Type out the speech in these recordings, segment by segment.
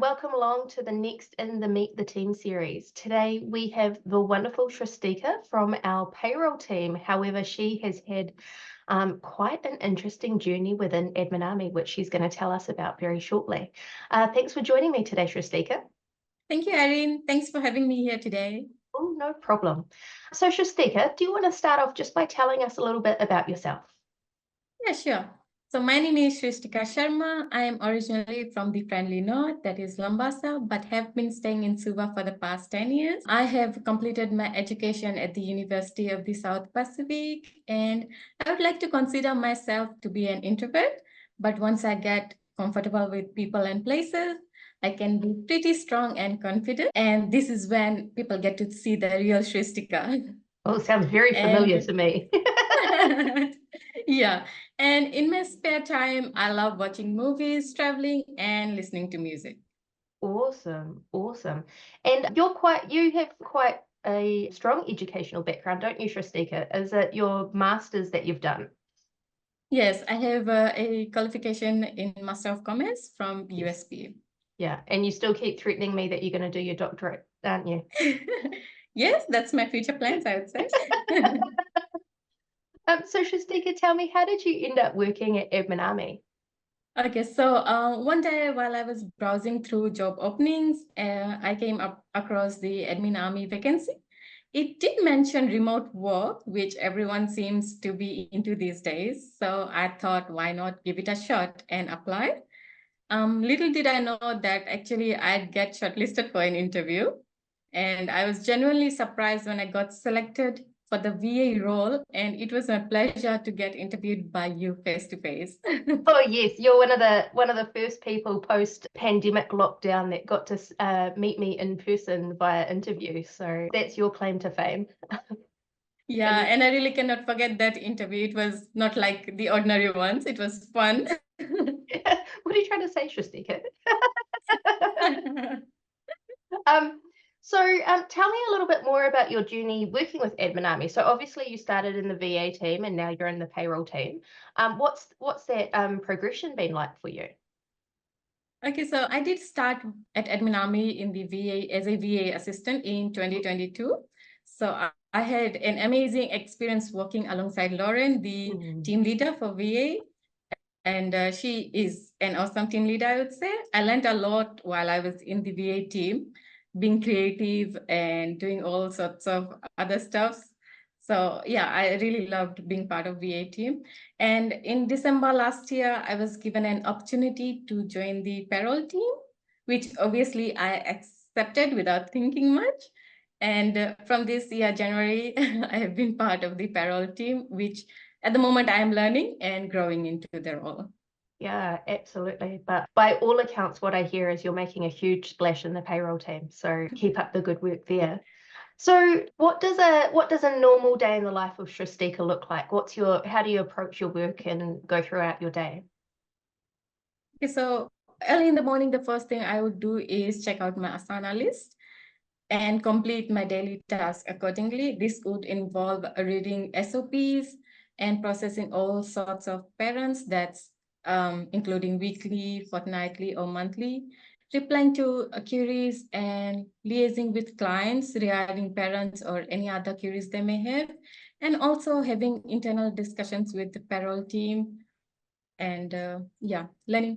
welcome along to the next in the Meet the Team series. Today we have the wonderful Shristika from our payroll team. However, she has had quite an interesting journey within Admin Army, which she's going to tell us about very shortly. Thanks for joining me today, Shristika. Thank you, Irene. Thanks for having me here today. Oh, no problem. So Shristika, do you want to start off just by telling us a little bit about yourself? Yeah, sure. So my name is Shristika Sharma. I am originally from the friendly north, that is Lambasa, but have been staying in Suva for the past 10 years. I have completed my education at the University of the South Pacific, and I would like to consider myself to be an introvert. But once I get comfortable with people and places, I can be pretty strong and confident. And this is when people get to see the real Shristika. Oh, sounds very familiar to me. Yeah. And in my spare time, I love watching movies, traveling, and listening to music. Awesome, awesome. And you have quite a strong educational background, don't you, Shristika? Is it your master's that you've done? Yes, I have a qualification in Master of Commerce from USP. Yeah, and you still keep threatening me that you're going to do your doctorate, aren't you? Yes, that's my future plans, I would say. So Shristika, tell me, how did you end up working at Admin Army? Okay, so one day while I was browsing through job openings, I came across the Admin Army vacancy. It did mention remote work, which everyone seems to be into these days. So I thought, why not give it a shot and apply? Little did I know that actually I'd get shortlisted for an interview. And I was genuinely surprised when I got selected for the VA role. And it was a pleasure to get interviewed by you face to face. Oh yes, you're one of the first people post pandemic lockdown that got to meet me in person via interview. So that's your claim to fame. Yeah, and I really cannot forget that interview. It was not like the ordinary ones. It was fun. What are you trying to say, Shristika? Tell me a little bit more about your journey working with Admin Army. So obviously you started in the VA team and now you're in the payroll team. What's that progression been like for you? Okay, so I did start at Admin Army in the VA as a VA assistant in 2022. So I had an amazing experience working alongside Lauren, the team leader for VA. And she is an awesome team leader, I would say. I learned a lot while I was in the VA team, being creative and doing all sorts of other stuff. So yeah, I really loved being part of VA team. And in December last year, I was given an opportunity to join the payroll team, which obviously I accepted without thinking much. And from this year, January, I have been part of the payroll team, which at the moment I am learning and growing into the role. Yeah, absolutely. But by all accounts, what I hear is you're making a huge splash in the payroll team. So keep up the good work there. So what does a normal day in the life of Shristika look like? How do you approach your work and go throughout your day? Okay, so early in the morning, the first thing I would do is check out my Asana list and complete my daily tasks accordingly. This would involve reading SOPs and processing all sorts of parents, that's including weekly, fortnightly, or monthly, replying to queries and liaising with clients regarding parents or any other queries they may have, and also having internal discussions with the payroll team. And yeah,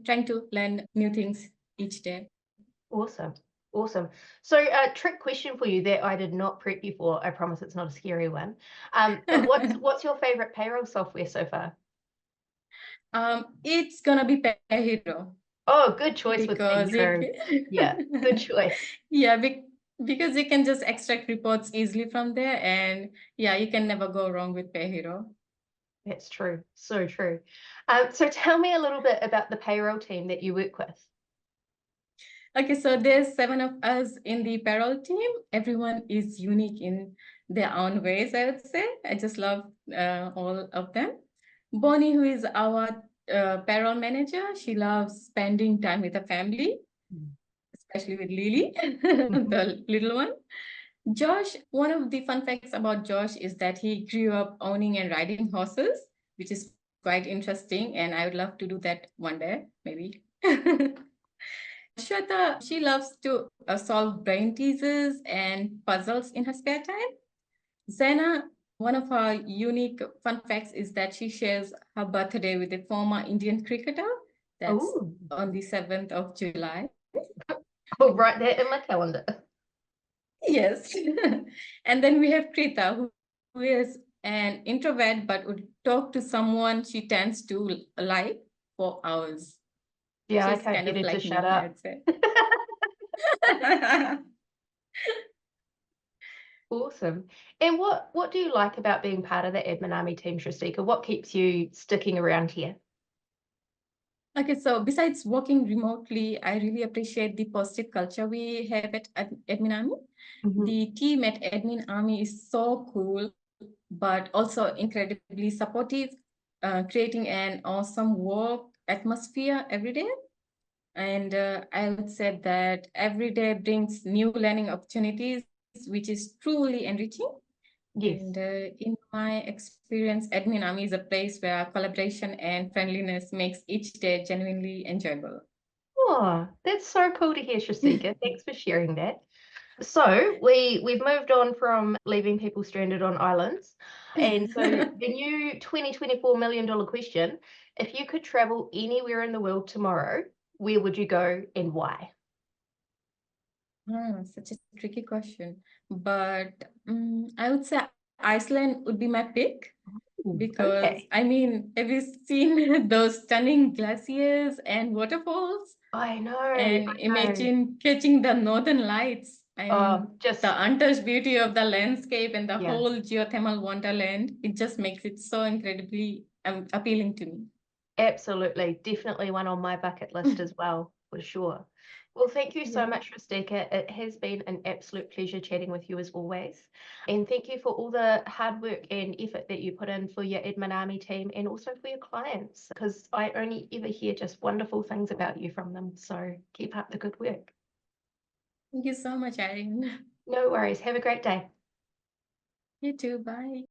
trying to learn new things each day. Awesome. Awesome. So trick question for you that I did not prep you for. I promise it's not a scary one. But what's your favorite payroll software so far? It's gonna be Payhero. Oh, good choice with Because Payhero. Yeah, good choice. Yeah, because you can just extract reports easily from there, and yeah, you can never go wrong with Payhero. That's true. So true. So tell me a little bit about the payroll team that you work with. Okay, so there's 7 of us in the payroll team. Everyone is unique in their own ways, I would say. I just love all of them. Bonnie, who is our payroll manager, she loves spending time with the family, especially with Lily, the little one. Josh, one of the fun facts about Josh is that he grew up owning and riding horses, which is quite interesting, and I would love to do that one day, maybe. Shweta, she loves to solve brain teasers and puzzles in her spare time. Zena, one of her unique fun facts is that she shares her birthday with a former Indian cricketer. That's Oh, on the 7th of July. I'll write that in my calendar. Yes. And then we have Krita, who is an introvert but would talk to someone she tends to like for hours. Yeah, I She's can't kind get of her to like shut me, up. I'd say. Awesome. And what do you like about being part of the Admin Army team, Shristika? What keeps you sticking around here? Okay, so besides working remotely, I really appreciate the positive culture we have at Admin Army. Mhm. The team at Admin Army is so cool, but also incredibly supportive, creating an awesome work atmosphere every day. And I would say that every day brings new learning opportunities, which is truly enriching. Yes. And in my experience, Admin Army is a place where collaboration and friendliness makes each day genuinely enjoyable. Oh, that's so cool to hear, Shristika. Thanks for sharing that. So we've moved on from leaving people stranded on islands. And so the new $2024 million question, if you could travel anywhere in the world tomorrow, where would you go and why? Such a tricky question. But I would say Iceland would be my pick Ooh, because, okay. I mean, have you seen those stunning glaciers and waterfalls? I And know. imagine catching the northern lights. I mean, Just, the untouched beauty of the landscape and the yeah. whole geothermal wonderland, it just makes it so incredibly appealing to me. Absolutely. Definitely one on my bucket list as well, for sure. Well, thank you so Yeah. much, Rustika. It has been an absolute pleasure chatting with you as always. And thank you for all the hard work and effort that you put in for your Admin Army team and also for your clients, because I only ever hear just wonderful things about you from them. So keep up the good work. Thank you so much, Irene. No worries. Have a great day. You too. Bye.